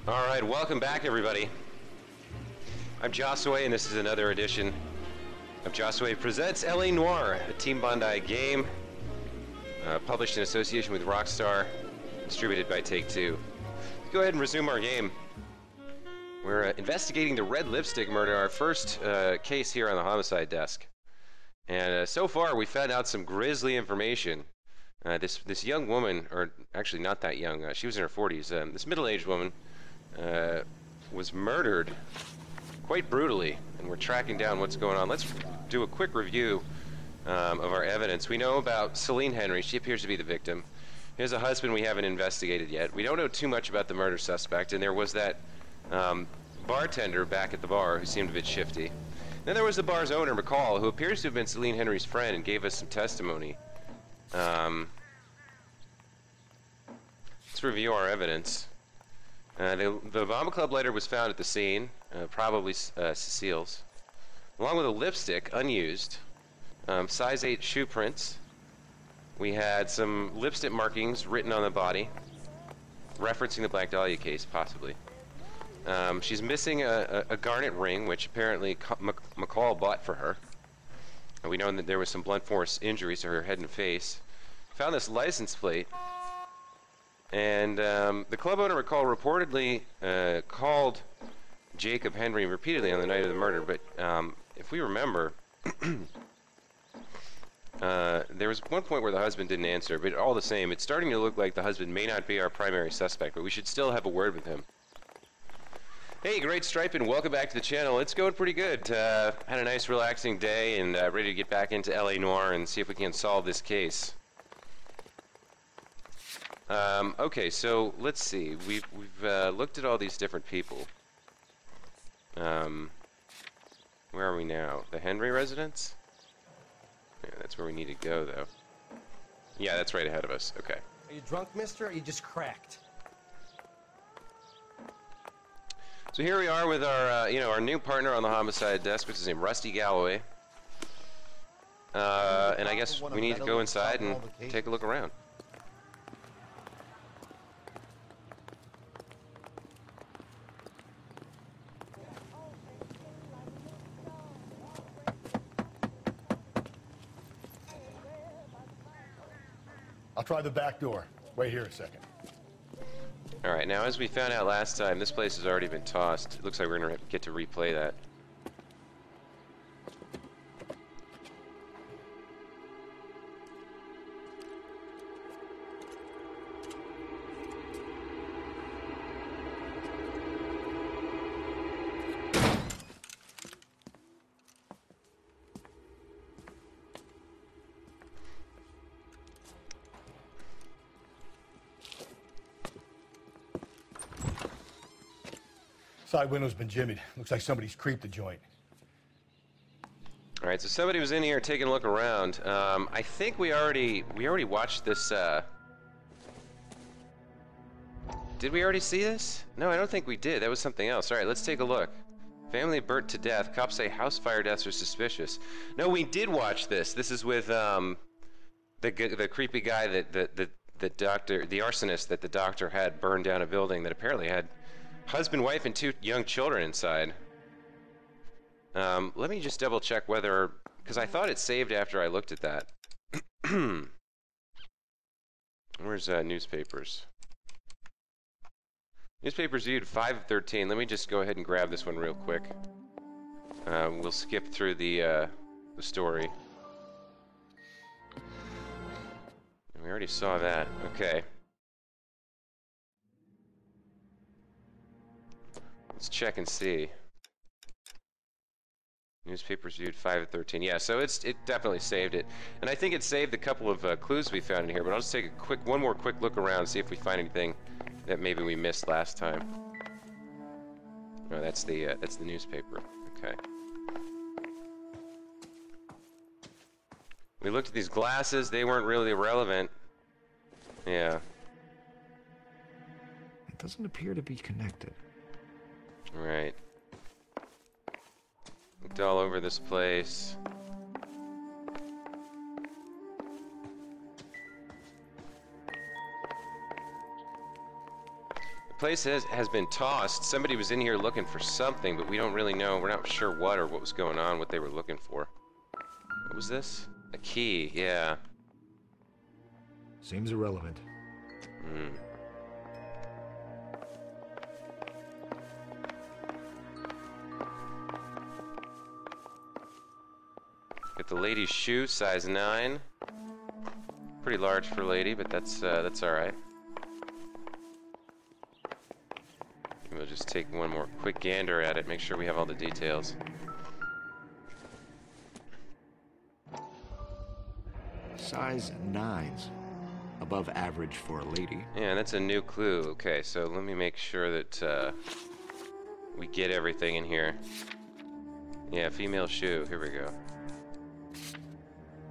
Alright, welcome back everybody. I'm Josiwe and this is another edition of Josiwe Presents LA Noir, a Team Bondi game published in association with Rockstar, distributed by Take-Two. Go ahead and resume our game. We're investigating the red lipstick murder, our first case here on the homicide desk. And so far we found out some grisly information. This young woman, or actually not that young, she was in her 40s, this middle-aged woman was murdered quite brutally, and we're tracking down what's going on. Let's do a quick review of our evidence. We know about Celine Henry. She appears to be the victim. Here's a husband we haven't investigated yet. We don't know too much about the murder suspect, and there was that bartender back at the bar who seemed a bit shifty. Then there was the bar's owner, McCall, who appears to have been Celine Henry's friend and gave us some testimony. Let's review our evidence. The Bomba Club lighter was found at the scene, probably Cecile's, along with a lipstick, unused, size 8 shoe prints. We had some lipstick markings written on the body, referencing the Black Dahlia case, possibly. She's missing a garnet ring, which apparently McCall bought for her. And we know that there was some blunt force injuries to her head and face. Found this license plate. And the club owner, McCall, reportedly called Jacob Henry repeatedly on the night of the murder, but if we remember, there was one point where the husband didn't answer, but all the same, it's starting to look like the husband may not be our primary suspect, but we should still have a word with him. Hey, great Stripe, and welcome back to the channel. It's going pretty good. Had a nice relaxing day and ready to get back into LA Noir and see if we can solve this case. Okay, so let's see. We've looked at all these different people. Where are we now? The Henry residence? Yeah, that's where we need to go, though. Yeah, that's right ahead of us. Okay. Are you drunk, mister, or are you just cracked? So here we are with our, our new partner on the homicide desk, which is named Rusty Galloway. And I guess we need to go inside and take a look around. I'll try the back door. Wait here a second. Alright, now as we found out last time, this place has already been tossed. It looks like we're going to get to replay that. Side window's been jimmied. Looks like somebody's creeped the joint. Alright, so somebody was in here taking a look around. I think we already watched this, Did we already see this? No, I don't think we did. That was something else. Alright, let's take a look. Family burnt to death. Cops say house fire deaths are suspicious. No, we did watch this. This is with, the creepy guy the arsonist that the doctor had burned down a building that apparently had husband, wife, and 2 young children inside. Let me just double check whether, because I thought it saved after I looked at that. Where's newspapers? Newspapers viewed 5 of 13. Let me just go ahead and grab this one real quick. We'll skip through the story. We already saw that. Okay. Let's check and see. Newspapers viewed 5 of 13. Yeah, so it definitely saved it. And I think it saved a couple of clues we found in here, but I'll just take one more quick look around, see if we find anything that maybe we missed last time. No, that's the newspaper. Okay. We looked at these glasses, they weren't really relevant. Yeah. It doesn't appear to be connected. Right. Looked all over this place. place has been tossed. Somebody was in here looking for something, but we don't really know. We're not sure what or what was going on, what they were looking for. What was this? A key, yeah. Seems irrelevant. Hmm. Got the lady's shoe, size 9. Pretty large for a lady, but that's all right. We'll just take one more quick gander at it, make sure we have all the details. Size 9s. Above average for a lady. Yeah, that's a new clue. Okay, so let me make sure that we get everything in here. Yeah, female shoe. Here we go.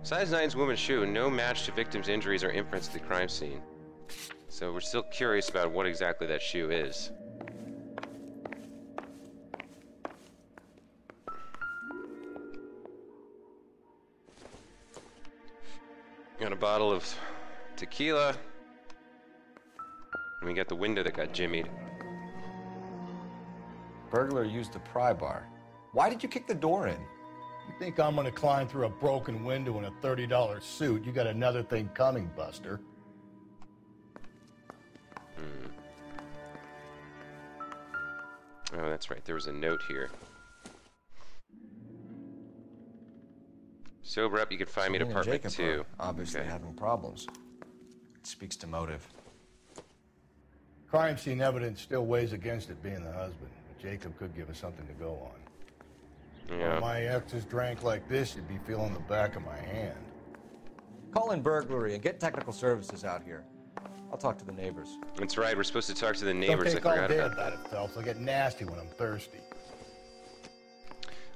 Size 9's woman's shoe. No match to victim's injuries or imprints at the crime scene. So we're still curious about what exactly that shoe is. Got a bottle of tequila. And we got the window that got jimmied. Burglar used the pry bar. Why did you kick the door in? You think I'm gonna climb through a broken window in a $30 suit? You got another thing coming, Buster. Oh, that's right. There was a note here. Sober up, you can find me at Celine and apartment Jacob 2. are obviously Okay. having problems. It speaks to motive. Crime scene evidence still weighs against it being the husband, but Jacob could give us something to go on. Yeah. If my exes drank like this, you'd be feeling the back of my hand. Call in burglary and get technical services out here. I'll talk to the neighbors. That's right. We're supposed to talk to the Don't neighbors. I take all forgot day about that. it, Phelps. I get nasty when I'm thirsty.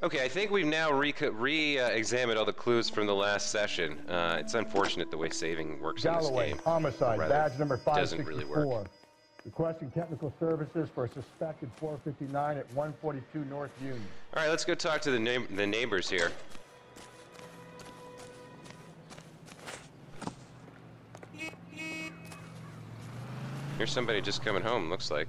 Okay, I think we've now re-examined all the clues from the last session. It's unfortunate the way saving works in Galloway, this game. homicide, Rather, badge number doesn't really 564. work. Requesting technical services for a suspected 459 at 142 North Union. All right, let's go talk to the neighbors here. Here's somebody just coming home, looks like.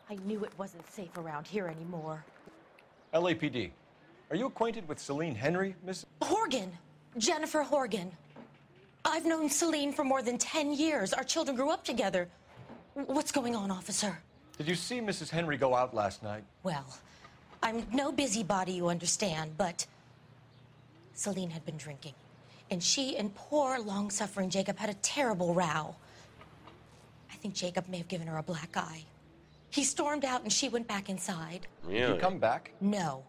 I knew it wasn't safe around here anymore. LAPD. Are you acquainted with Celine Henry, Miss? Horgan! Jennifer Horgan. I've known Celine for more than 10 years. Our children grew up together. What's going on, officer? Did you see Mrs. Henry go out last night? Well, I'm no busybody, you understand, but Celine had been drinking. And she and poor, long-suffering Jacob had a terrible row. I think Jacob may have given her a black eye. He stormed out and she went back inside. Did Really? you come back? No.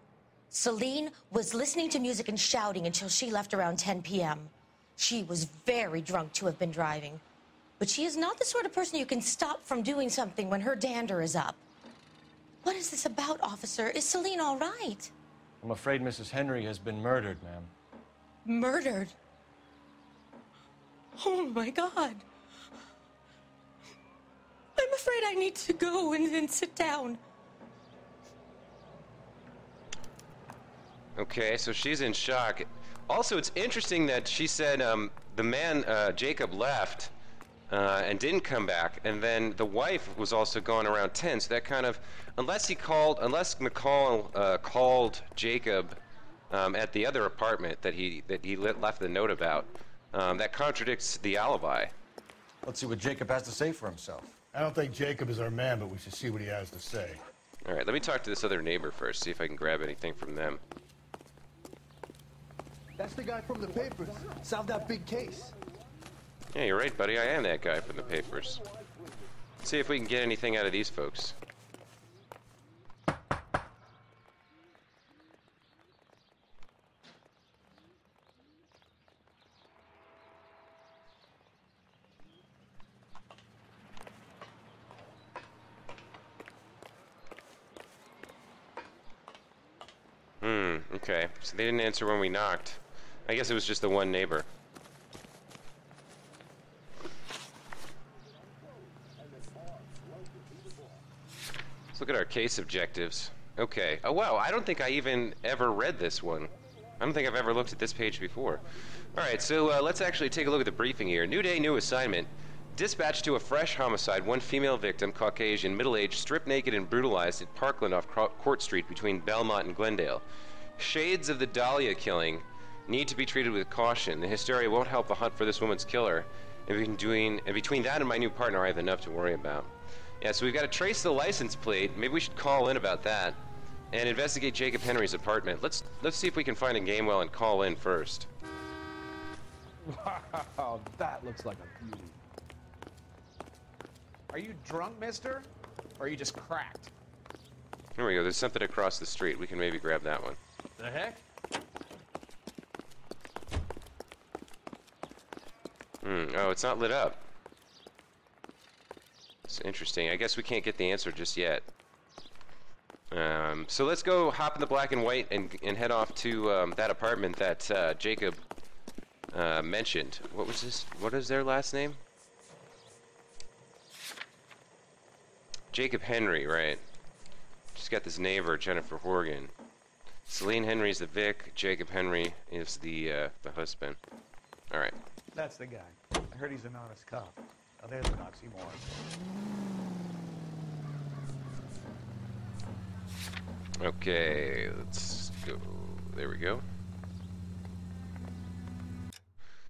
Celine was listening to music and shouting until she left around 10 p.m. She was very drunk to have been driving. But she is not the sort of person you can stop from doing something when her dander is up. What is this about, officer? Is Celine all right? I'm afraid Mrs. Henry has been murdered, ma'am. Murdered? Oh, my God. I'm afraid I need to go and sit down. Okay, so she's in shock. Also, it's interesting that she said the man, Jacob, left and didn't come back, and then the wife was also gone around 10, so that kind of, unless McCall called Jacob at the other apartment that he left the note about, that contradicts the alibi. Let's see what Jacob has to say for himself. I don't think Jacob is our man, but we should see what he has to say. All right, let me talk to this other neighbor first, see if I can grab anything from them. That's the guy from the papers. Solved that big case. Yeah, you're right, buddy. I am that guy from the papers. Let's see if we can get anything out of these folks. Okay. So they didn't answer when we knocked. I guess it was just the one neighbor. Let's look at our case objectives. Okay. Oh, wow. I don't think I even ever read this one. I don't think I've ever looked at this page before. All right, so let's actually take a look at the briefing here. New day, new assignment. Dispatch to a fresh homicide. One female victim, Caucasian, middle-aged, stripped naked and brutalized at Parkland off Court Street between Belmont and Glendale. Shades of the Dahlia killing need to be treated with caution. The hysteria won't help the hunt for this woman's killer. And between that and my new partner, I have enough to worry about. Yeah, so we've got to trace the license plate. Maybe we should call in about that and investigate Jacob Henry's apartment. Let's see if we can find a Gamewell and call in first. Wow, that looks like a beauty. Are you drunk, mister? Or are you just cracked? Here we go. There's something across the street. We can maybe grab that one. The heck? Oh, it's not lit up. It's interesting. I guess we can't get the answer just yet. So let's go hop in the black and white and head off to that apartment that Jacob mentioned. What was this? What is their last name? Jacob Henry, right? She's got this neighbor, Jennifer Horgan. Celine Henry's the Vic. Jacob Henry is the husband. All right. That's the guy. I heard he's an honest cop. Oh, there's an oxymoron. Okay, let's go. There we go.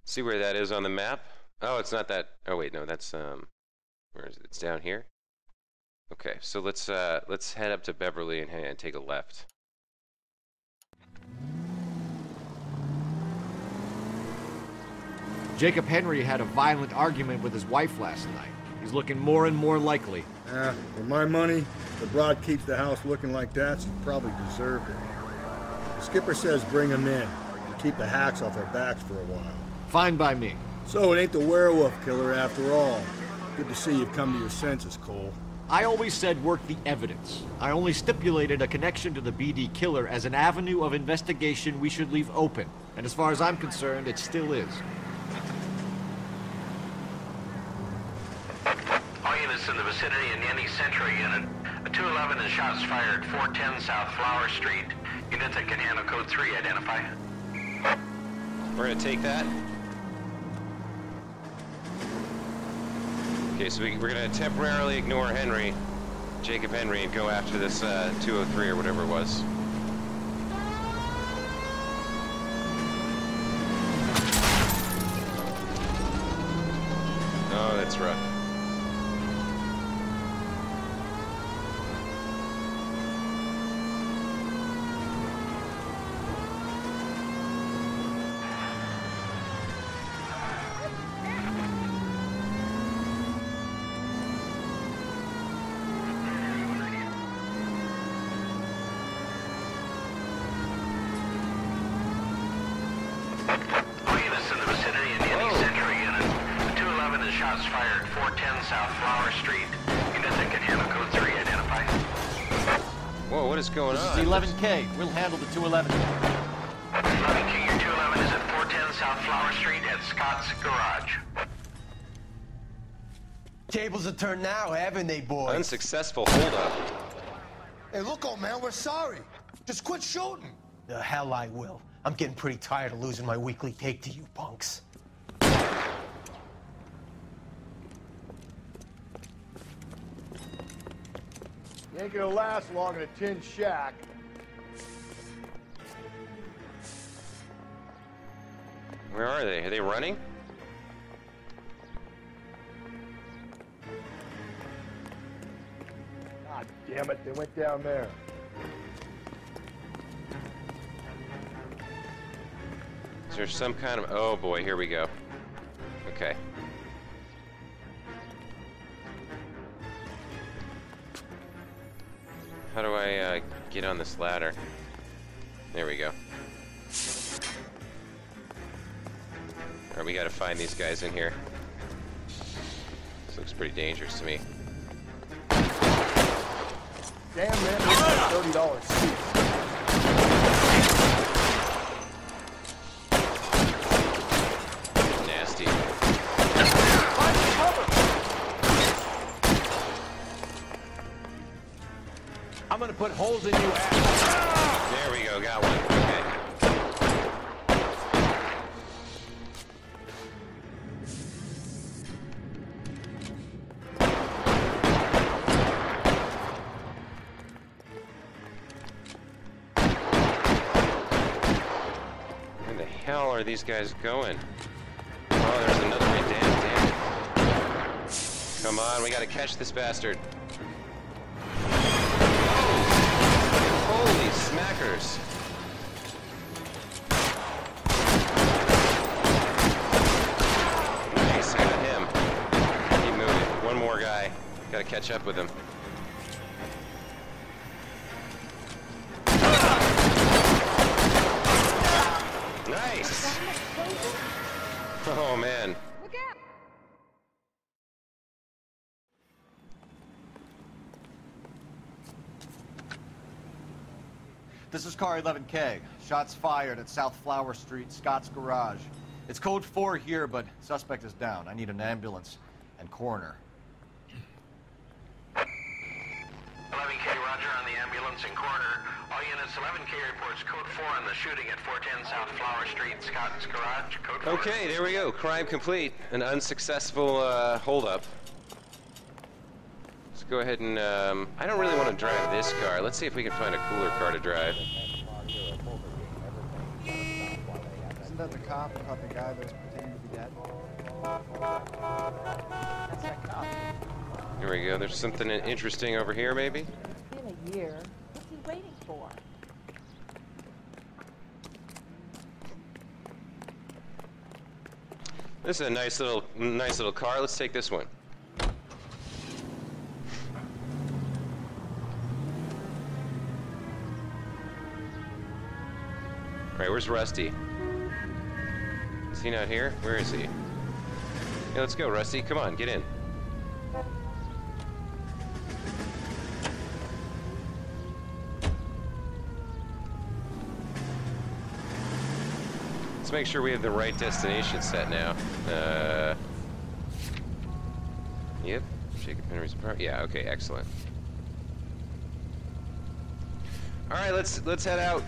See where that is on the map? Oh, it's not that. Oh wait, no, that's where is it? It's down here. Okay, so let's head up to Beverly and take a left. Jacob Henry had a violent argument with his wife last night. He's looking more and more likely. For my money, if the broad keeps the house looking like that, she probably deserved it. The skipper says bring him in and keep the hacks off their backs for a while. Fine by me. So it ain't the werewolf killer after all. Good to see you've come to your senses, Cole. I always said work the evidence. I only stipulated a connection to the BD killer as an avenue of investigation we should leave open. And as far as I'm concerned, it still is. All units in the vicinity in any Century unit. A 211 and shots fired 410 South Flower Street. Unit that can handle code 3, identify. We're gonna take that. Okay, so we're gonna temporarily ignore Henry, Jacob Henry, and go after this 203 or whatever it was. Oh, that's rough. All units in the vicinity in any Century unit. A 211 and shots fired 410 South Flower Street. Unit that can handle code 3, identify. Whoa, what is going on? This is 11K. We'll handle the 211. 11K, your 211 is at 410 South Flower Street at Scott's Garage. Tables are turned now, haven't they, boys? Unsuccessful holdup. Hey, look, old man, we're sorry. Just quit shooting. The hell I will. I'm getting pretty tired of losing my weekly take to you punks. You ain't gonna last long in a tin shack. Where are they? Are they running? God damn it, they went down there. Is there some kind of... Oh boy, here we go. Okay. How do I get on this ladder? There we go. Alright, we gotta find these guys in here. This looks pretty dangerous to me. Damn, man, this is a $30 suit. Nasty. Find cover! I'm gonna put holes in you ass. There we go, got one. Okay. Where the hell are these guys going? Oh, there's another way. Damn. Come on, we gotta catch this bastard. Holy smackers. Nice, got him. Keep moving. One more guy. Gotta catch up with him. Nice. Oh, man. This is car 11K. Shots fired at South Flower Street, Scott's Garage. It's code 4 here, but suspect is down. I need an ambulance and coroner. 11K, roger on the ambulance and coroner. All units, 11K reports code 4 on the shooting at 410 South Flower Street, Scott's Garage. Code 4. Okay, there we go. Crime complete. An unsuccessful holdup. Let's go ahead and, I don't really want to drive this car. Let's see if we can find a cooler car to drive. Isn't that the cop who caught the guy that's pretending to be dead? That's that cop. Here we go. There's something interesting over here, maybe? It's been a year. What's he waiting for? This is a nice little car. Let's take this one. All right, where's Rusty? Is he not here? Where is he? Yeah, let's go, Rusty. Come on, get in. Let's make sure we have the right destination set now. Yep, Jacob Henry's apartment. Yeah, okay, excellent. All right, let's head out.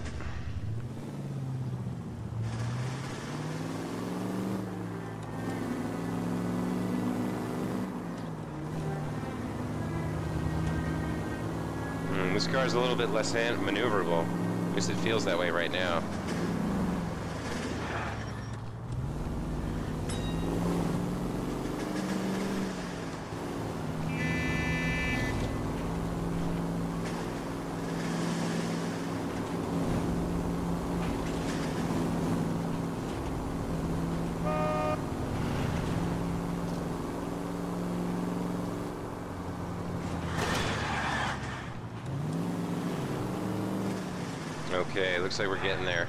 This car's a little bit less maneuverable. At least it feels that way right now. Okay, looks like we're getting there.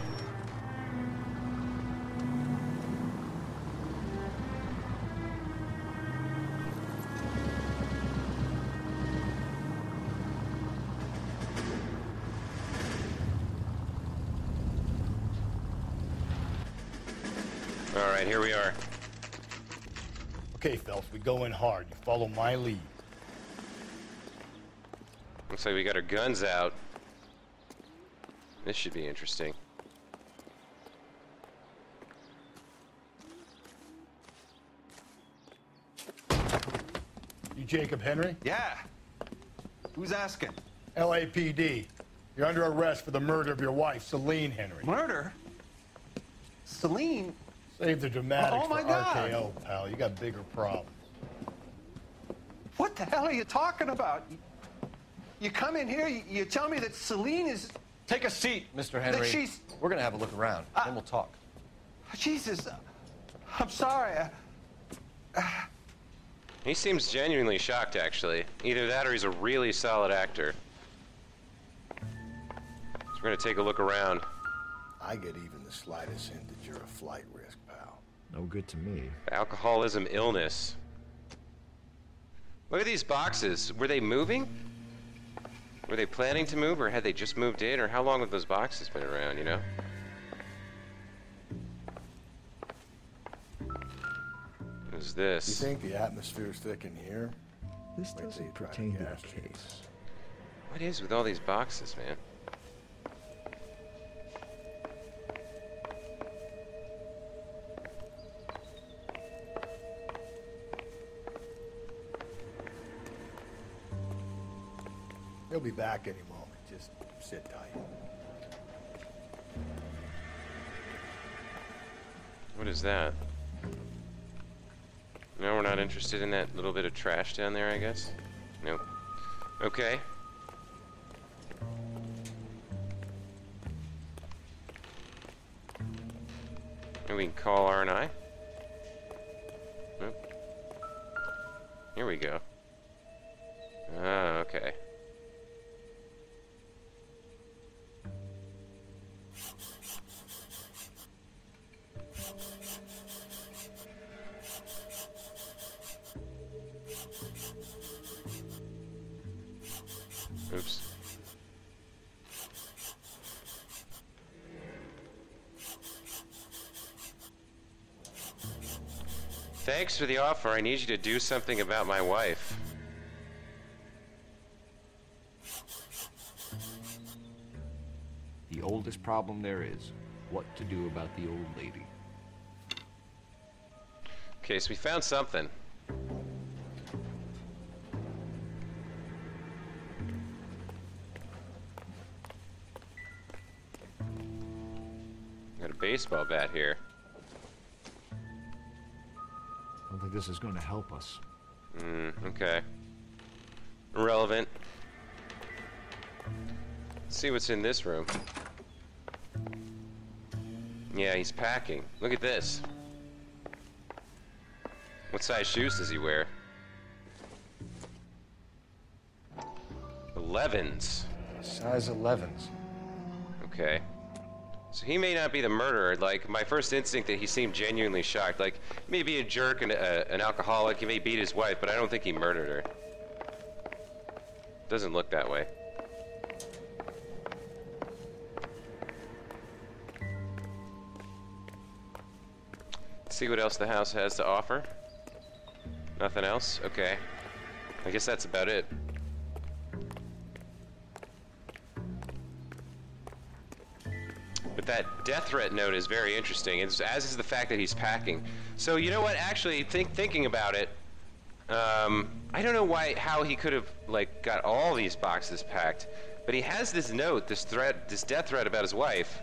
All right, here we are. Okay, Phelps, we go in hard. You follow my lead. Looks like we got our guns out. This should be interesting. You Jacob Henry? Yeah. Who's asking? LAPD. You're under arrest for the murder of your wife, Celine Henry. Murder? Celine? Save the dramatics Oh, my for God. RKO, pal. You got bigger problems. What the hell are you talking about? You come in here, you tell me that Celine is... Take a seat, Mr. Henry. she's- We're gonna have a look around, then we'll talk. Jesus, I'm sorry. He seems genuinely shocked, actually. Either that or he's a really solid actor. So we're gonna take a look around. I get even the slightest hint that you're a flight risk, pal. No good to me. Alcoholism, illness. Look at these boxes. Were they moving? Were they planning to move, or had they just moved in, or how long have those boxes been around, you know? Who's this? You think the atmosphere's thick in here? This Wait till you doesn't try pertain to gas the it. case. What is with all these boxes, man? He'll be back any moment. Just sit tight. What is that? No, we're not interested in that little bit of trash down there, I guess? Nope. Okay. And we can call R&I? Nope. Here we go. Ah, okay. Oops. Thanks for the offer. I need you to do something about my wife. The oldest problem there is, what to do about the old lady. Okay, so we found something. Got a baseball bat here. I don't think this is going to help us. Okay. Irrelevant. Let's see what's in this room. Yeah, he's packing. Look at this. What size shoes does he wear? 11s. Size 11s. Okay. So he may not be the murderer. Like, my first instinct that he seemed genuinely shocked. Like, he may be a jerk and an alcoholic. He may beat his wife, but I don't think he murdered her. Doesn't look that way. Let's see what else the house has to offer. Nothing else? Okay. I guess that's about it. But that death threat note is very interesting, as is the fact that he's packing. So you know what? Actually, thinking about it, I don't know how he could have like got all these boxes packed, but he has this note, this death threat about his wife.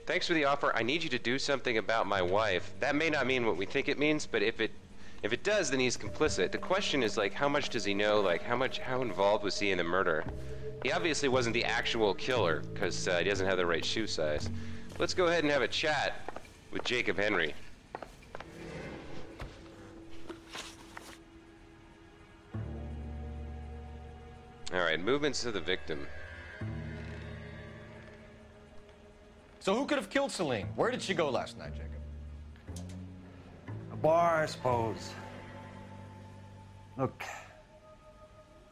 Thanks for the offer. I need you to do something about my wife. That may not mean what we think it means, but if it does, then he's complicit. The question is like, how much does he know? Like, how involved was he in the murder? He obviously wasn't the actual killer, because he doesn't have the right shoe size. Let's go ahead and have a chat with Jacob Henry. Alright, movements of the victim. So who could have killed Celine? Where did she go last night, Jacob? A bar, I suppose. Look,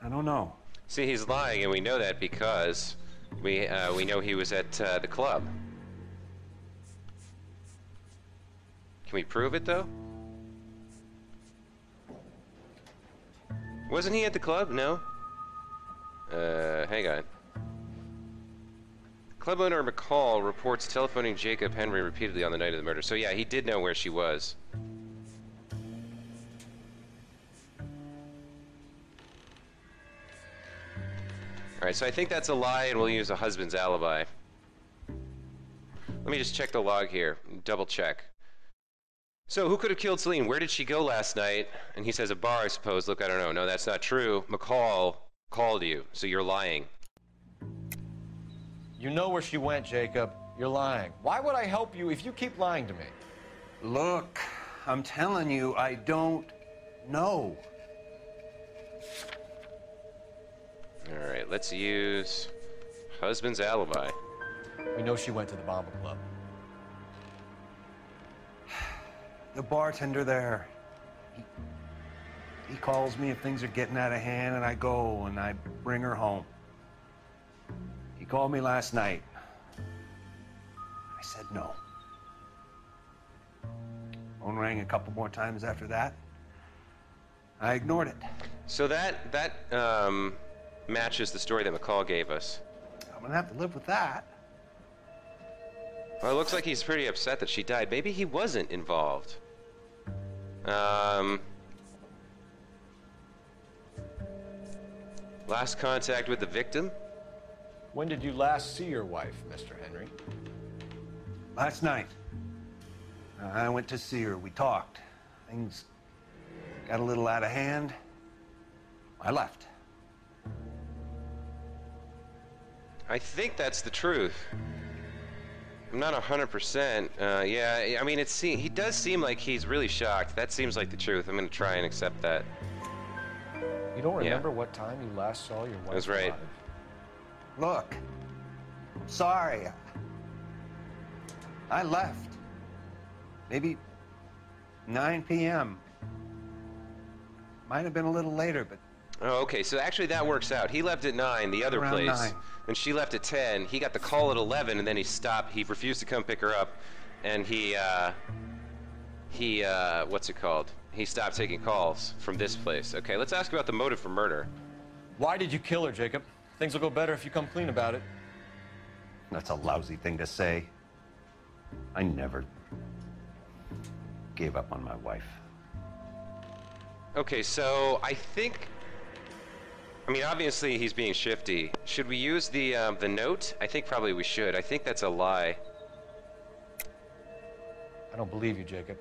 I don't know. See, he's lying, and we know that because we know he was at the club. Can we prove it, though? Wasn't he at the club? No? Hang on. Club owner McCall reports telephoning Jacob Henry repeatedly on the night of the murder. So yeah, he did know where she was. Alright, so I think that's a lie, and we'll use a husband's alibi. Let me just check the log here. Double check. So, who could have killed Celine? Where did she go last night? And he says a bar, I suppose. Look, I don't know. No, that's not true. McCall called you, so you're lying. You know where she went, Jacob. You're lying. Why would I help you if you keep lying to me? Look, I'm telling you, I don't know. Alright, let's use husband's alibi. We know she went to the Bomber Club. The bartender there, he calls me if things are getting out of hand, and I go and I bring her home. He called me last night. I said no. Phone rang a couple more times after that. I ignored it. So that matches the story that McCall gave us. I'm gonna have to live with that. Well, it looks like he's pretty upset that she died. Maybe he wasn't involved. Last contact with the victim? When did you last see your wife, Mr. Henry? Last night. I went to see her. We talked. Things got a little out of hand. I left. I think that's the truth. I'm not 100%. Yeah, I mean, he does seem like he's really shocked. That seems like the truth. I'm going to try and accept that. You don't remember what time you last saw your wife? That's right. alive? Look, sorry. I left. Maybe 9 p.m. Might have been a little later, but... Oh, okay, so actually that works out. He left at 9, the other Around place. 9. And she left at 10. He got the call at 11, and then he stopped. He refused to come pick her up. And he what's it called? He stopped taking calls from this place. Okay, let's ask about the motive for murder. Why did you kill her, Jacob? Things will go better if you come clean about it. That's a lousy thing to say. I never gave up on my wife. Okay, so I think... I mean, obviously he's being shifty. Should we use the note? I think probably we should. I think that's a lie. I don't believe you, Jacob.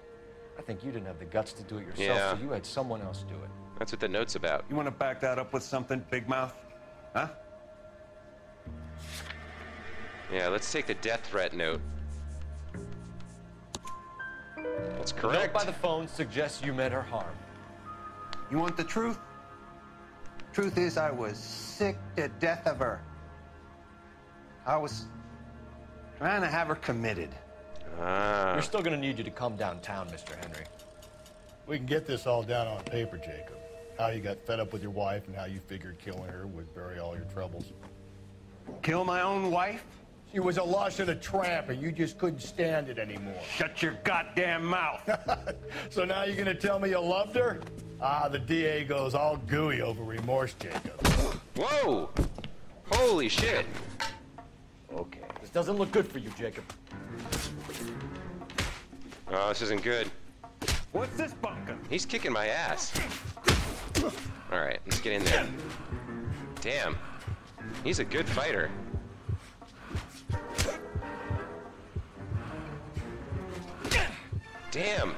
I think you didn't have the guts to do it yourself, Yeah. so you had someone else do it. That's what the note's about. You want to back that up with something, Big Mouth? Huh? Yeah, let's take the death threat note. That's The correct. note by the phone suggests you meant her harm. You want the truth? Truth is, I was sick to death of her. I was trying to have her committed. Ah. We're still gonna need you to come downtown, Mr. Henry. We can get this all down on paper, Jacob. How you got fed up with your wife and how you figured killing her would bury all your troubles. Kill my own wife? She was a lush and a tramp, and you just couldn't stand it anymore. Shut your goddamn mouth. So now you're gonna tell me you loved her? Ah, the DA goes all gooey over remorse, Jacob. Whoa! Holy shit! Okay. This doesn't look good for you, Jacob. Oh, this isn't good. What's this bunkin'? He's kicking my ass. Alright, let's get in there. Damn. He's a good fighter. Damn.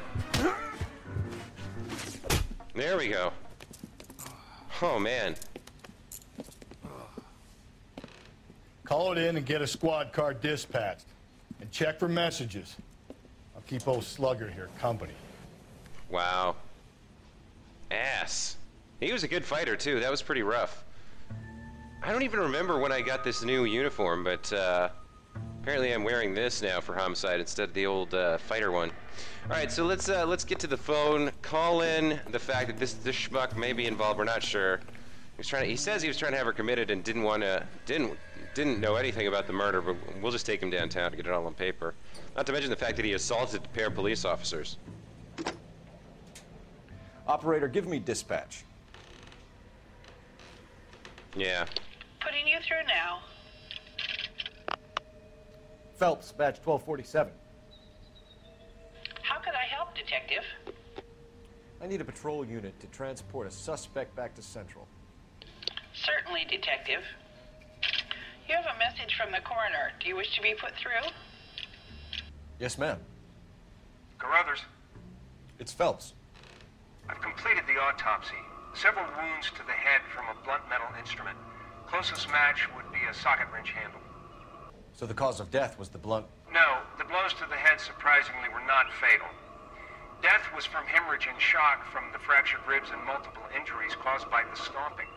There we go. Oh, man. Call it in and get a squad car dispatched. And check for messages. I'll keep old Slugger here company. Wow. Ass. He was a good fighter, too. That was pretty rough. I don't even remember when I got this new uniform, but apparently I'm wearing this now for homicide instead of the old fighter one. All right, so let's get to the phone. Call in the fact that this schmuck may be involved. We're not sure. He says he was trying to have her committed and didn't know anything about the murder, but we'll just take him downtown to get it all on paper. Not to mention the fact that he assaulted a pair of police officers. Operator, give me dispatch. Yeah. Putting you through now. Phelps, badge 1247. How could I help, Detective? I need a patrol unit to transport a suspect back to Central. Certainly, Detective. You have a message from the coroner. Do you wish to be put through? Yes, ma'am. Carruthers, It's Phelps. I've completed the autopsy. Several wounds to the head from a blunt metal instrument. Closest match would be a socket wrench handle. So the cause of death was the blunt. No, the blows to the head surprisingly were not fatal. Death was from hemorrhage and shock from the fractured ribs and multiple injuries caused by the stomping.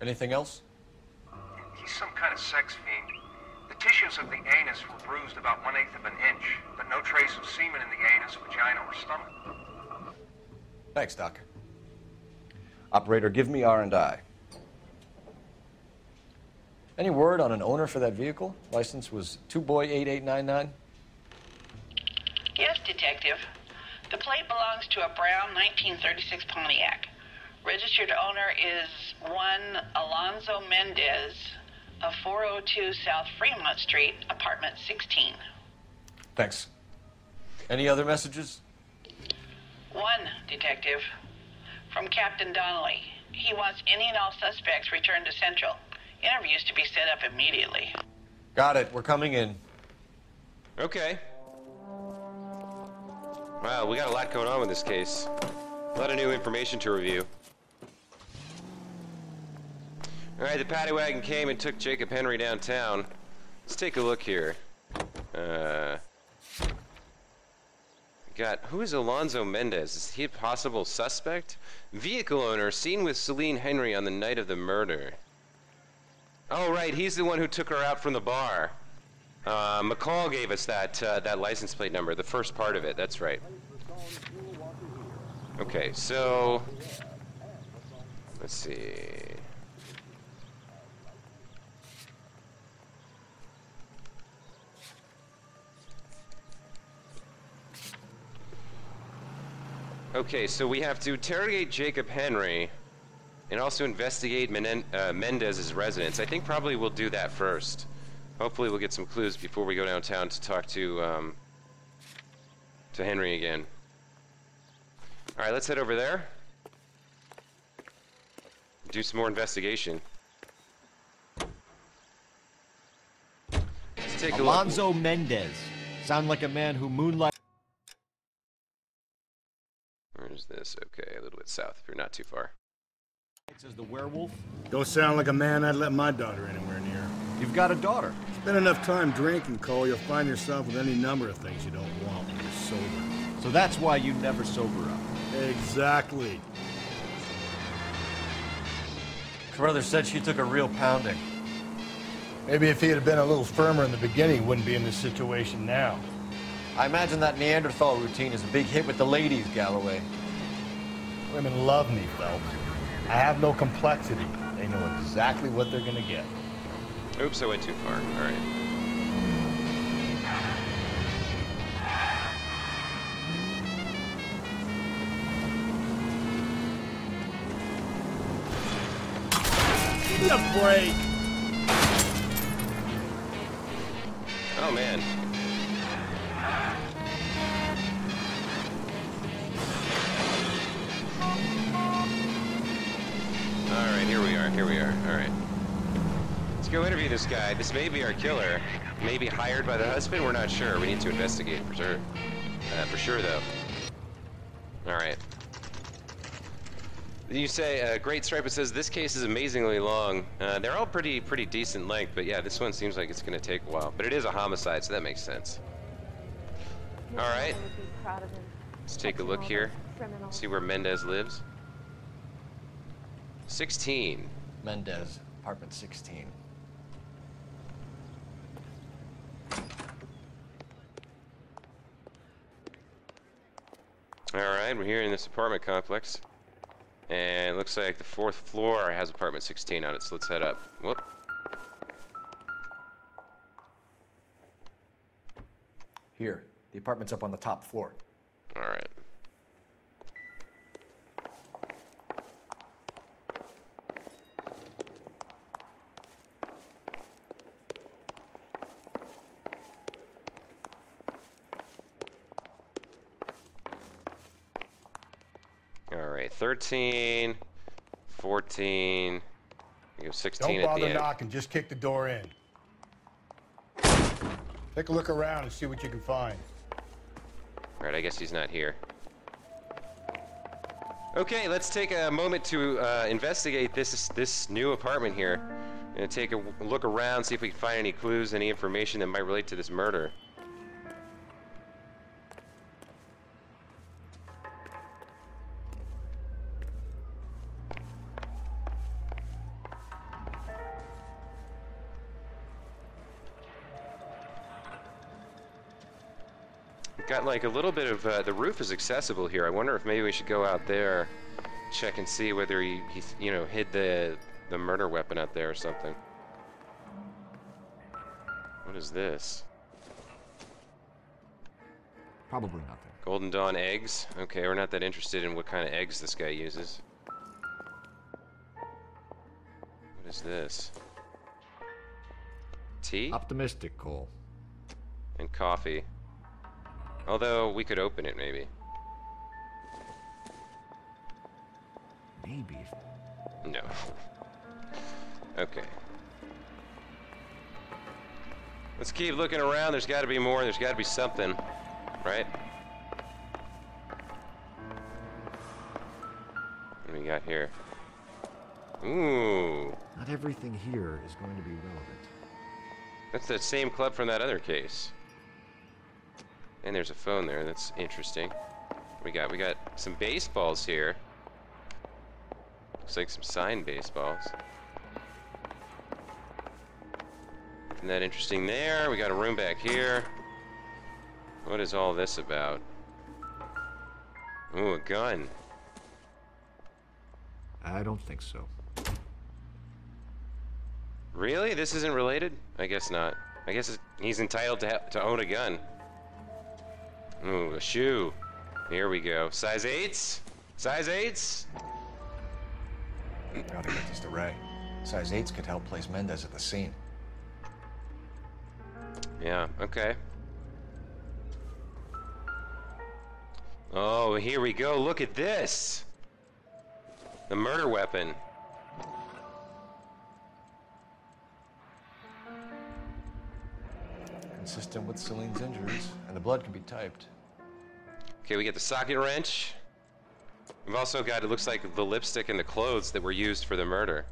Anything else? He's some kind of sex fiend. The tissues of the anus were bruised about 1/8 of an inch, but no trace of semen in the anus, vagina, or stomach. Thanks, Doc. Operator, give me R&I. Any word on an owner for that vehicle? License was 2boy8899. Yes, Detective. The plate belongs to a brown 1936 Pontiac. Registered registered owner is one Alonzo Mendez of 402 South Fremont Street, apartment 16. Thanks. Any other messages? One, Detective. From Captain Donnelly. He wants any and all suspects returned to Central. Interviews to be set up immediately. Got it. We're coming in. Okay. Wow, we got a lot going on with this case. A lot of new information to review. Alright, the paddy wagon came and took Jacob Henry downtown. Let's take a look here. Who is Alonzo Mendez? Is he a possible suspect? Vehicle owner seen with Celine Henry on the night of the murder. Oh, right, he's the one who took her out from the bar. McCall gave us that license plate number, the first part of it, that's right. Okay, so... let's see... Okay, so we have to interrogate Jacob Henry and also investigate Mendez's residence. I think probably we'll do that first. Hopefully we'll get some clues before we go downtown to talk to Henry again. Alright, let's head over there. Do some more investigation. Let's take a look. Alonzo Mendez. Sound like a man who moonlight. Where's this? Okay, a little bit south. If you're not too far. As the werewolf. Don't sound like a man I'd let my daughter anywhere near. You've got a daughter. Spend enough time drinking, Cole, you'll find yourself with any number of things you don't want when you're sober. So that's why you never sober up. Exactly. Carruthers said she took a real pounding. Maybe if he had been a little firmer in the beginning, he wouldn't be in this situation now. I imagine that Neanderthal routine is a big hit with the ladies, Galloway. Women love me, Phelps. I have no complexity. They know exactly what they're gonna get. Oops, I went too far. All right. Give me a break. Oh, man. Alright, here we are. Alright. Let's go interview this guy. This may be our killer. Maybe hired by the husband? We're not sure. We need to investigate for sure. For sure, though. Alright. You say, Great Stripe says, this case is amazingly long. They're all pretty decent length, but yeah, this one seems like it's going to take a while. But it is a homicide, so that makes sense. Alright. Let's take a look here. See where Mendez lives. 16. Mendez, apartment 16. Alright, we're here in this apartment complex. And it looks like the 4th floor has apartment 16 on it, so let's head up. Whoop. Here, the apartment's up on the top floor. Alright. Alright, 13, 14, we go 16 Don't at the bother end. knocking, just kick the door in. Take a look around and see what you can find. Alright, I guess he's not here. Okay, let's take a moment to investigate this new apartment here. And take a look around, see if we can find any clues, any information that might relate to this murder. Got like a little bit of, the roof is accessible here. I wonder if maybe we should go out there, check and see whether he you know, hid the murder weapon out there or something. What is this? Probably nothing. Golden Dawn eggs? Okay, we're not that interested in what kind of eggs this guy uses. What is this? Tea? Optimistic, Cole. And coffee. Although, we could open it, maybe. Maybe. No. Okay. Let's keep looking around. There's got to be more. There's got to be something. Right? What do we got here? Ooh. Not everything here is going to be relevant. That's the same club from that other case. And there's a phone there. That's interesting. We got some baseballs here. Looks like some signed baseballs. Isn't that interesting there? We got a room back here. What is all this about? Ooh, a gun. I don't think so. Really? This isn't related? I guess not. I guess he's entitled to own a gun. Ooh, a shoe. Here we go. Size 8s? Size 8s? We gotta get this to Ray. Size 8s could help place Mendez at the scene. Yeah, okay. Oh, here we go. Look at this. The murder weapon. Consistent with Celine's injuries, and the blood can be typed. Okay, we get the socket wrench. We've also got, it looks like, the lipstick and the clothes that were used for the murder.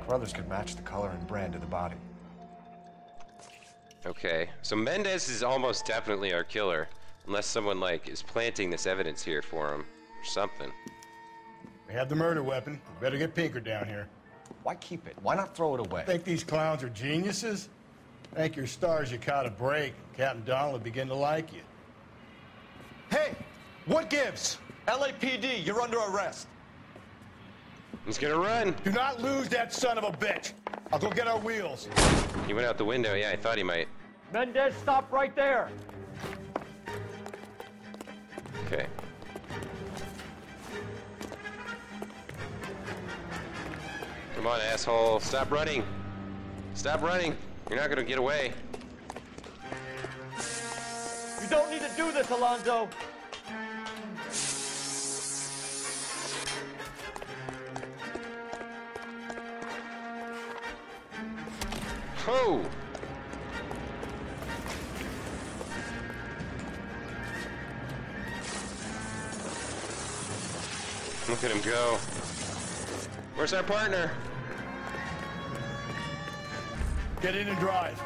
Carruthers could match the color and brand of the body. Okay, so Mendez is almost definitely our killer, unless someone, like, is planting this evidence here for him, or something. We have the murder weapon. We better get Pinker down here. Why keep it? Why not throw it away? Think these clowns are geniuses? Thank your stars you caught a break. Captain Donald will begin to like you. Hey, what gives? LAPD, you're under arrest. He's gonna run. Do not lose that son of a bitch. I'll go get our wheels. He went out the window. Yeah, I thought he might. Mendez, stop right there. Okay. Come on, asshole. Stop running. Stop running. You're not gonna get away. You don't need to do this, Alonzo. Oh! Look at him go. Where's our partner? Get in and drive.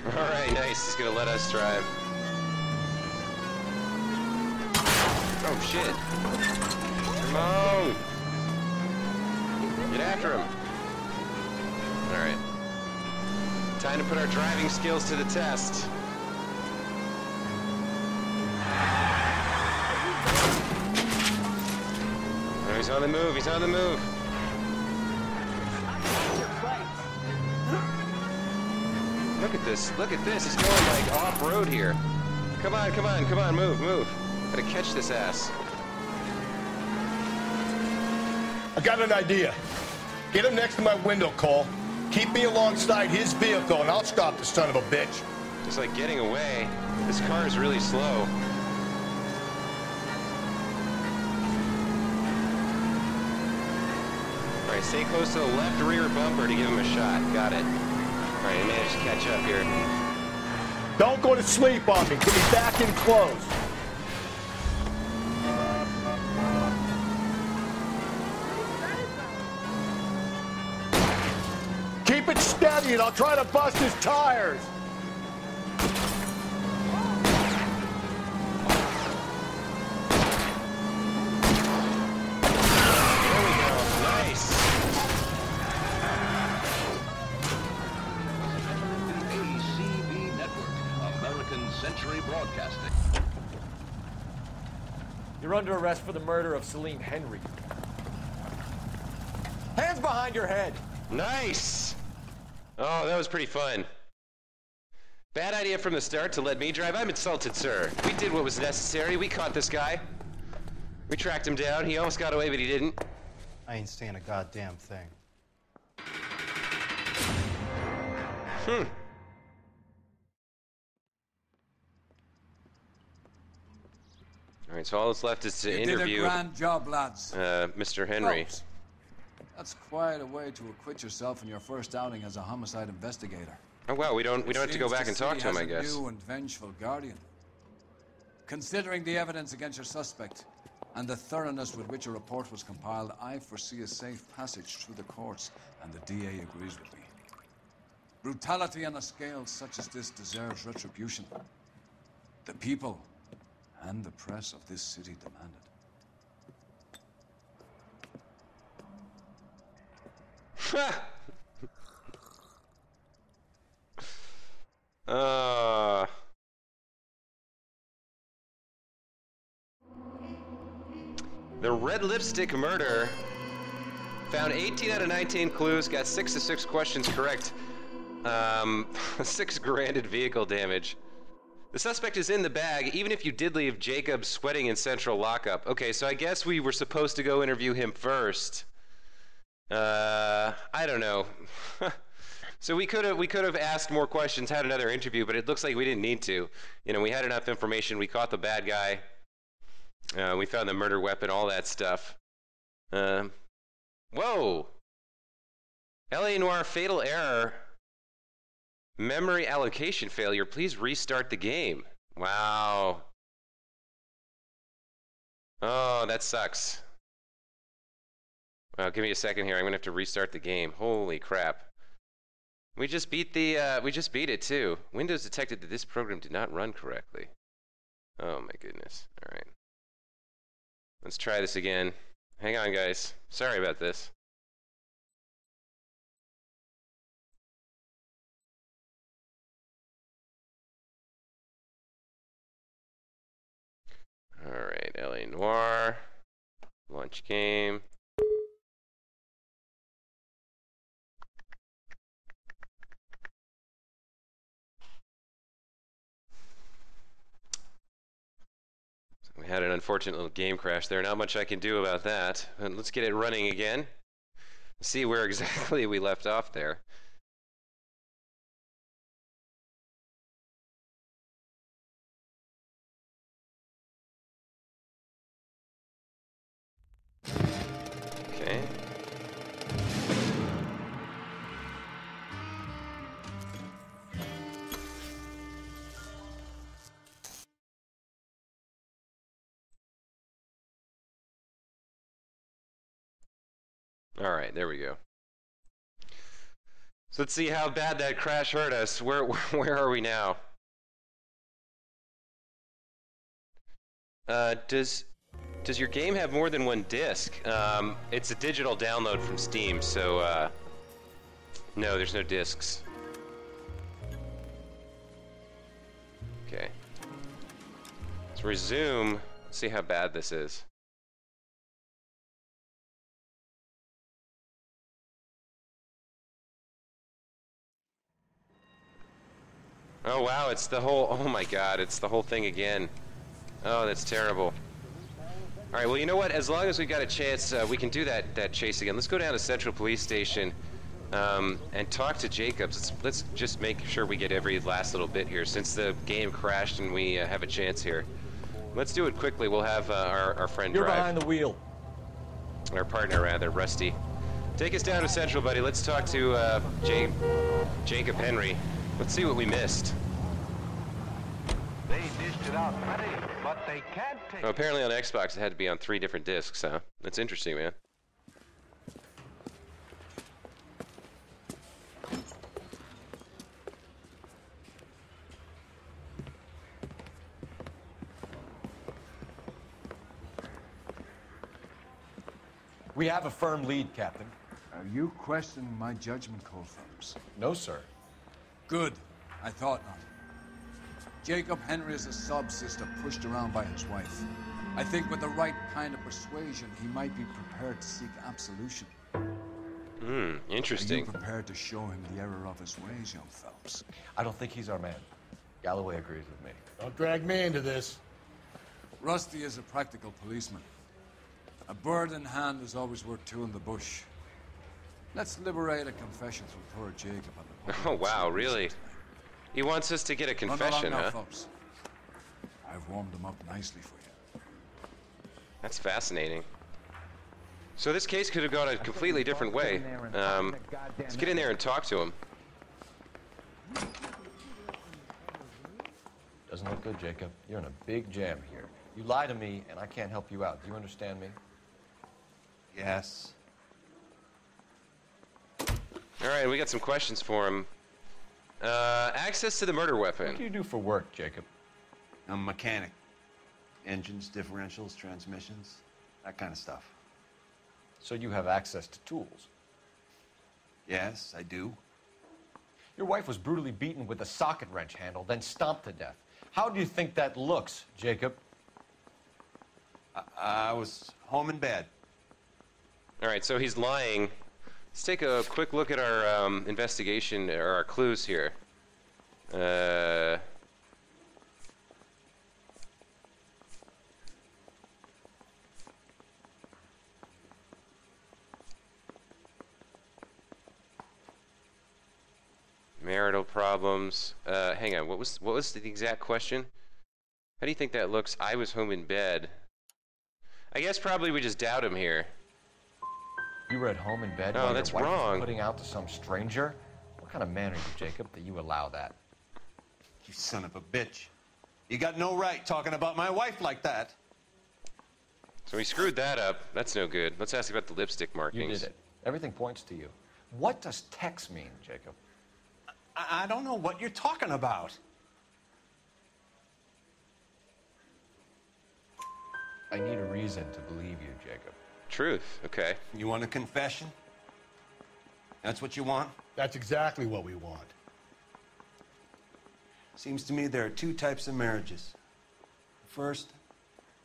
All right, nice. He's gonna let us drive. Oh, shit. Come on. Get after him. All right. Time to put our driving skills to the test. Oh, he's on the move. He's on the move. Look at this. Look at this. He's going like off-road here. Come on, come on, come on. Move, move. Gotta catch this ass. I got an idea. Get him next to my window, Cole. Keep me alongside his vehicle, and I'll stop the son of a bitch. Just like getting away. This car is really slow. All right, stay close to the left rear bumper to give him a shot. Got it. All right, I managed to catch up here. Don't go to sleep on me. Get me back in close. Keep it steady, and I'll try to bust his tires. Century Broadcasting. You're under arrest for the murder of Celine Henry. Hands behind your head. Nice. Oh, that was pretty fun. Bad idea from the start to let me drive. I'm insulted, sir. We did what was necessary. We caught this guy. We tracked him down. He almost got away, but he didn't. I ain't saying a goddamn thing. All right, so all that's left is to You interview did a grand job, lads. Mr. Henry. Phelps, that's quite a way to acquit yourself in your first outing as a homicide investigator. Oh wow, we don't have to go back and talk to him, I guess. A new and vengeful guardian. Considering the evidence against your suspect and the thoroughness with which a report was compiled, I foresee a safe passage through the courts, and the DA agrees with me. Brutality on a scale such as this deserves retribution. The people and the press of this city demand it. The red lipstick murder. Found 18 out of 19 clues, got 6 of 6 questions correct. 6 grand vehicle damage. The suspect is in the bag, even if you did leave Jacob sweating in central lockup. Okay, so I guess we were supposed to go interview him first. I don't know. So we could have asked more questions, had another interview, but it looks like we didn't need to. You know, we had enough information. We caught the bad guy. We found the murder weapon, all that stuff. Whoa! LA Noir fatal error. Memory allocation failure. Please restart the game. Wow. Oh, that sucks. Well, give me a second here. I'm gonna have to restart the game. Holy crap. We just beat it too. Windows detected that this program did not run correctly. Oh my goodness. All right. Let's try this again. Hang on, guys. Sorry about this. All right, LA Noir. Launch game. We had an unfortunate little game crash there. Not much I can do about that. And let's get it running again. See where exactly we left off there. Okay. All right, there we go. So let's see how bad that crash hurt us. Where are we now? Does your game have more than one disc? It's a digital download from Steam, so no, there's no discs. Okay. Let's resume. See how bad this is. Oh wow, it's the whole, oh my god, it's the whole thing again. Oh, that's terrible. Alright, well you know what, as long as we've got a chance, we can do that chase again. Let's go down to Central Police Station and talk to Jacobs. Let's just make sure we get every last little bit here, since the game crashed and we have a chance here. Let's do it quickly. We'll have our friend You're drive. behind the wheel. Our partner, rather, Rusty. Take us down to Central, buddy. Let's talk to Jacob Henry. Let's see what we missed. They dished it out plenty, but they can't take Oh, apparently on Xbox it had to be on 3 different discs, huh? That's interesting, man. We have a firm lead, Captain. Are you questioning my judgment call, Phelps? No, sir. Good. I thought not. Jacob Henry is a sub-sister pushed around by his wife. I think with the right kind of persuasion, he might be prepared to seek absolution. Interesting. Are you prepared to show him the error of his ways, young Phelps? I don't think he's our man. Galloway agrees with me. Don't drag me into this. Rusty is a practical policeman. A bird in hand is always worth two in the bush. Let's liberate a confession through poor Jacob on the Oh, wow, really? He wants us to get a confession, Run along now, huh? folks. I've warmed them up nicely for you. That's fascinating. So this case could have gone a completely different way. Let's get in there and talk to him. Doesn't look good, Jacob. You're in a big jam here. You lie to me, and I can't help you out. Do you understand me? Yes. All right, we got some questions for him. Access to the murder weapon. What do you do for work, Jacob? I'm a mechanic. Engines, differentials, transmissions, that kind of stuff. So you have access to tools? Yes, I do. Your wife was brutally beaten with a socket wrench handle, then stomped to death. How do you think that looks, Jacob? I was home in bed. All right, so he's lying. Let's take a quick look at our investigation, or our clues here. Marital problems. Hang on. What was the exact question? How do you think that looks? I was home in bed. I guess probably we just doubt him here. You were at home in bed Oh, while that's your wife wrong. was putting out to some stranger? What kind of man are you, Jacob, that you allow that? You son of a bitch. You got no right talking about my wife like that. So we screwed that up. That's no good. Let's ask about the lipstick markings. You did it. Everything points to you. What does Tex mean, Jacob? I don't know what you're talking about. I need a reason to believe you, Jacob. Truth. Okay. You want a confession? That's what you want? That's exactly what we want. Seems to me there are two types of marriages. First,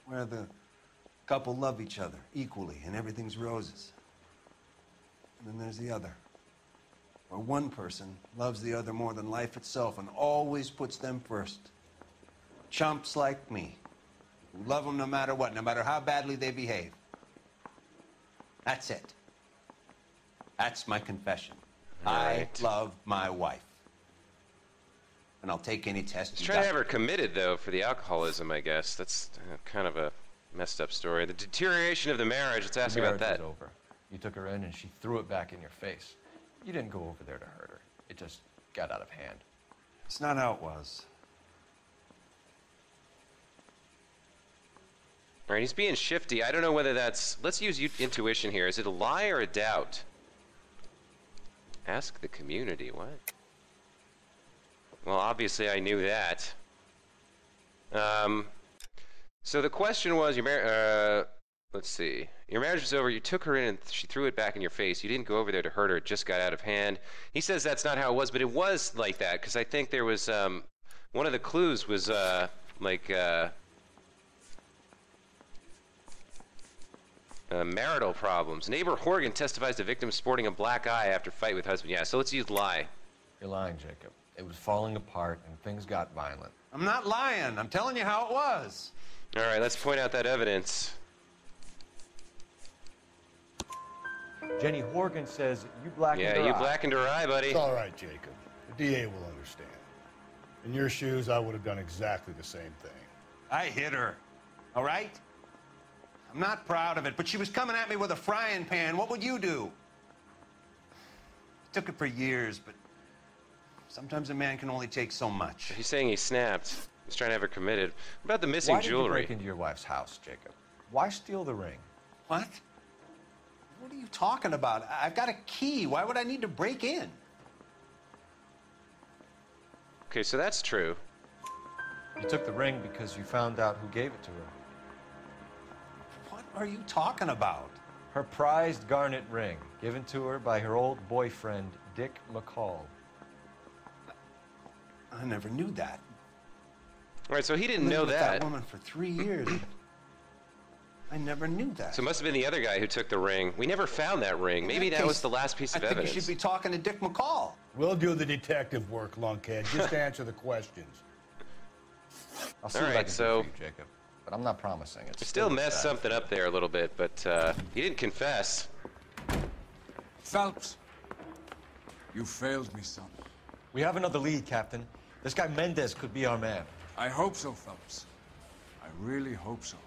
where the couple love each other equally and everything's roses. And then there's the other, where one person loves the other more than life itself and always puts them first. Chumps like me, who love them no matter what, no matter how badly they behave. That's it. That's my confession. Right. I love my wife. And I'll take any test Let's you try to got. have her committed, though, for the alcoholism, I guess. That's kind of a messed up story. The deterioration of the marriage, let's ask The about marriage that. was over. You took her in and she threw it back in your face. You didn't go over there to hurt her. It just got out of hand. It's not how it was. All right, he's being shifty. I don't know whether that's... Let's use intuition here. Is it a lie or a doubt? Ask the community. What? Well, obviously I knew that. So the question was, let's see. Your marriage was over. You took her in and she threw it back in your face. You didn't go over there to hurt her. It just got out of hand. He says that's not how it was, but it was like that because I think there was one of the clues was marital problems. Neighbor Horgan testifies the victim sporting a black eye after fight with husband. Yeah, so let's use lie. You're lying, Jacob. It was falling apart and things got violent. I'm not lying. I'm telling you how it was. All right, let's point out that evidence. Jenny Horgan says you blackened her Yeah, you eye. blackened her eye, buddy. It's all right, Jacob. The DA will understand. In your shoes, I would have done exactly the same thing. I hit her. All right? I'm not proud of it, but she was coming at me with a frying pan. What would you do? It took it for years, but sometimes a man can only take so much. He's saying he snapped. He's trying to have her committed. What about the missing Why did you jewelry? break into your wife's house, Jacob? Why steal the ring? What? What are you talking about? I've got a key. Why would I need to break in? Okay, so that's true. You took the ring because you found out who gave it to her. What are you talking about? Her prized garnet ring, given to her by her old boyfriend, Dick McCall. I never knew that. All right, so he didn't I lived know with that. that woman for 3 years. I never knew that. So it must have been the other guy who took the ring. We never found that ring. Maybe that was the last piece of I think evidence. you should be talking to Dick McCall. We'll do the detective work, lunkhead. Just answer the questions. I'll see All what I right, can so- do for you, Jacob. but I'm not promising. It's Still messed something up there a little bit, but he didn't confess. Phelps, you failed me, son. We have another lead, Captain. This guy Mendez could be our man. I hope so, Phelps. I really hope so.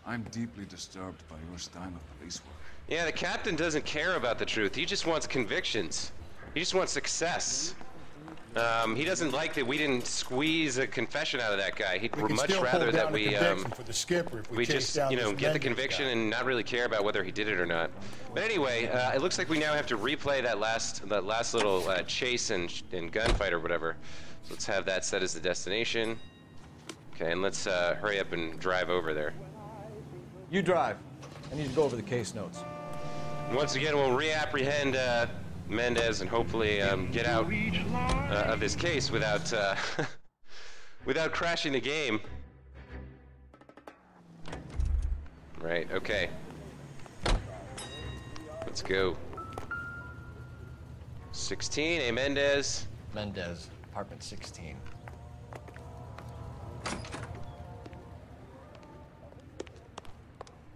I'm deeply disturbed by your style of police work. Yeah, the captain doesn't care about the truth. He just wants convictions. He just wants success. He doesn't like that we didn't squeeze a confession out of that guy. He'd much rather that we just, you know, get the conviction and not really care about whether he did it or not. But anyway, it looks like we now have to replay that last little chase and gunfight or whatever. So let's have that set as the destination. Okay, and let's hurry up and drive over there. You drive. I need to go over the case notes. And once again, we'll reapprehend Mendez and hopefully get out of this case without without crashing the game. Right, okay. Let's go. 16, hey Mendez. Mendez, apartment 16.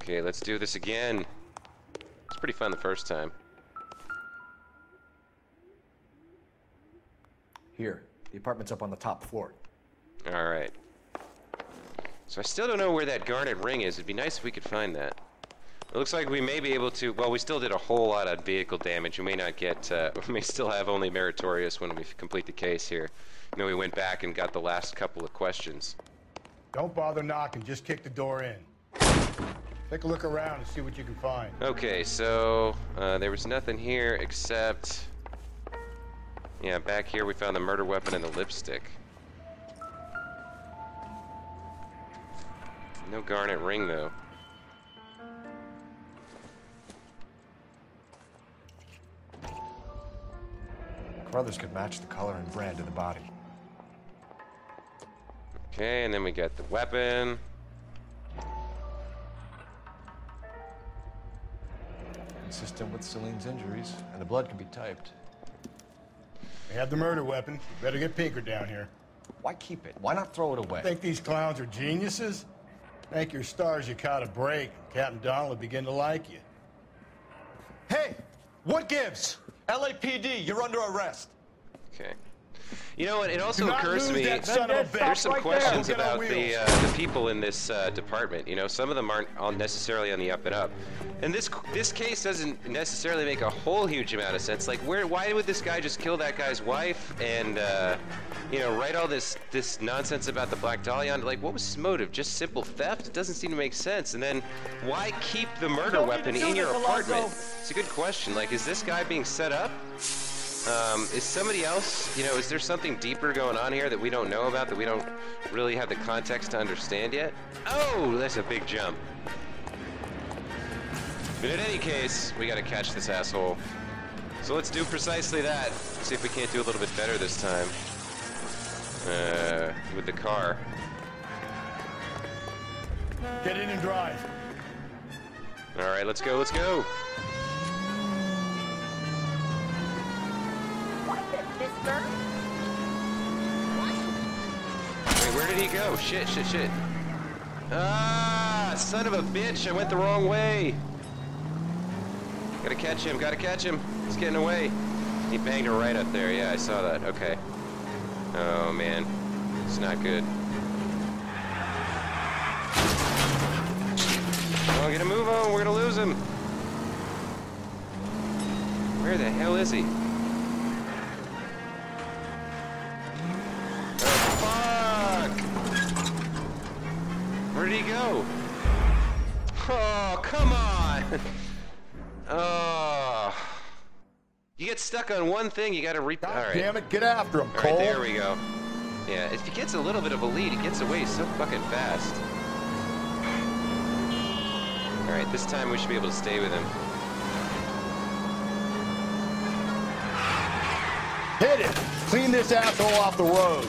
Okay, let's do this again. It's pretty fun the first time. Here, the apartment's up on the top floor. All right. So I still don't know where that garnet ring is. It'd be nice if we could find that. It looks like we may be able to, well, we still did a whole lot of vehicle damage. We may not get, we may still have only meritorious when we complete the case here. You know, we went back and got the last couple of questions. Don't bother knocking, just kick the door in. Take a look around and see what you can find. Okay, so there was nothing here except, yeah, back here we found the murder weapon and the lipstick. No garnet ring though. Carruthers could match the color and brand of the body. Okay, and then we got the weapon. Consistent with Celine's injuries, and the blood can be typed. We have the murder weapon. Better get Pinker down here. Why keep it? Why not throw it away? Think these clowns are geniuses? Thank your stars you caught a break. Captain Donald will begin to like you. Hey, what gives? LAPD, you're under arrest. Okay. You know what? It also Do not occurs to lose me that son of a bitch. there's some Right questions there. about We'll the get on wheels. people in this department. You know, some of them aren't all necessarily on the up and up, and this case doesn't necessarily make a whole huge amount of sense. Like, why would this guy just kill that guy's wife and you know, write all this nonsense about the Black Dahlia? Like, what was his motive? Just simple theft? It doesn't seem to make sense. And then, why keep the murder weapon in your apartment? It's a good question. Like, is this guy being set up? Is somebody else, you know, is there something deeper going on here that we don't know about, that we don't really have the context to understand yet? Oh, that's a big jump. But in any case, we gotta catch this asshole. So let's do precisely that. See if we can't do a little bit better this time. With the car. Get in and drive. All right, let's go, let's go. Mister? Wait, where did he go? Shit. Ah, son of a bitch, I went the wrong way. Gotta catch him. He's getting away. He banged her right up there. Yeah, I saw that. Okay. Oh, man. It's not good. Oh, get a move on. We're gonna lose him. Where the hell is he? Where did he go? Oh, come on! Oh. You get stuck on one thing, you gotta all right. Damn it, get after him, All Cole. right, there we go. Yeah, if he gets a little bit of a lead, he gets away so fucking fast. All right, this time we should be able to stay with him. Hit it! Clean this asshole off the road.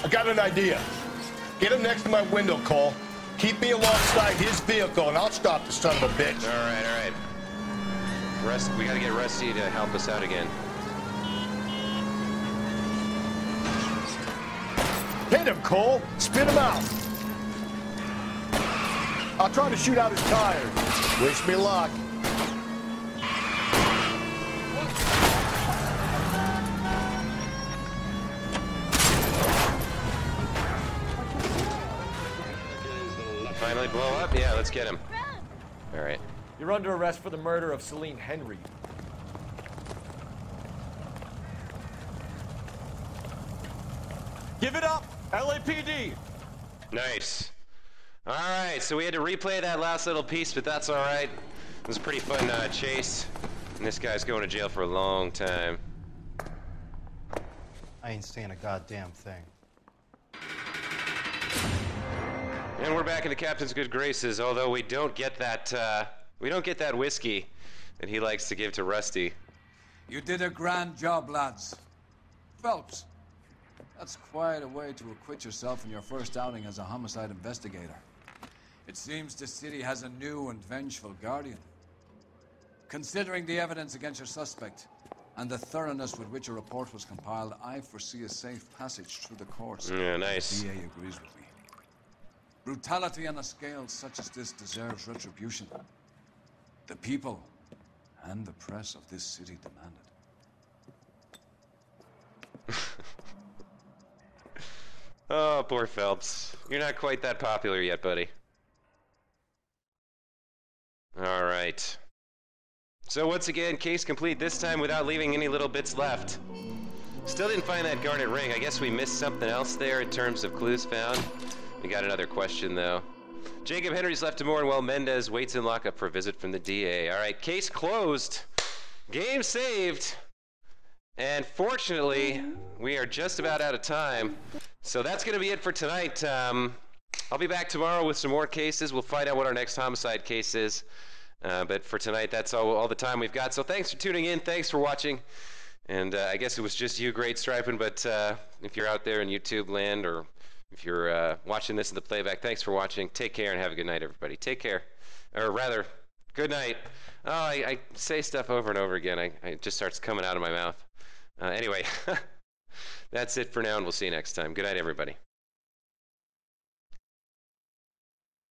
I got an idea. Get him next to my window, Cole. Keep me alongside his vehicle, and I'll stop the son of a bitch. All right. We gotta get Rusty to help us out again. Hit him, Cole. Spit him out. I'll try to shoot out his tires. Wish me luck. Finally blow up? Yeah, let's get him. All right. You're under arrest for the murder of Celine Henry. Give it up, LAPD! Nice. All right, so we had to replay that last little piece, but that's all right. It was a pretty fun chase, and this guy's going to jail for a long time. I ain't saying a goddamn thing. And we're back in the captain's good graces, although we don't get that whiskey that he likes to give to Rusty. You did a grand job, lads. Phelps, that's quite a way to acquit yourself in your first outing as a homicide investigator. It seems the city has a new and vengeful guardian. Considering the evidence against your suspect and the thoroughness with which a report was compiled, I foresee a safe passage through the courts. Yeah, nice. The DA agrees with me. Brutality on a scale such as this deserves retribution. The people and the press of this city demand it. Oh, poor Phelps. You're not quite that popular yet, buddy. All right. So once again, case complete, this time without leaving any little bits left. Still didn't find that garnet ring. I guess we missed something else there in terms of clues found. We got another question, though. Jacob Henry's left to mourn while Mendez waits in lockup for a visit from the DA. All right, case closed. Game saved. And fortunately, we are just about out of time. So that's going to be it for tonight. I'll be back tomorrow with some more cases. We'll find out what our next homicide case is. But for tonight, that's all the time we've got. So thanks for tuning in. Thanks for watching. And I guess it was just you, Great Striping. But if you're out there in YouTube land, or if you're watching this in the playback, thanks for watching. Take care and have a good night, everybody. Take care. Or rather, good night. Oh, I say stuff over and over again. It just starts coming out of my mouth. Anyway, that's it for now, and we'll see you next time. Good night, everybody.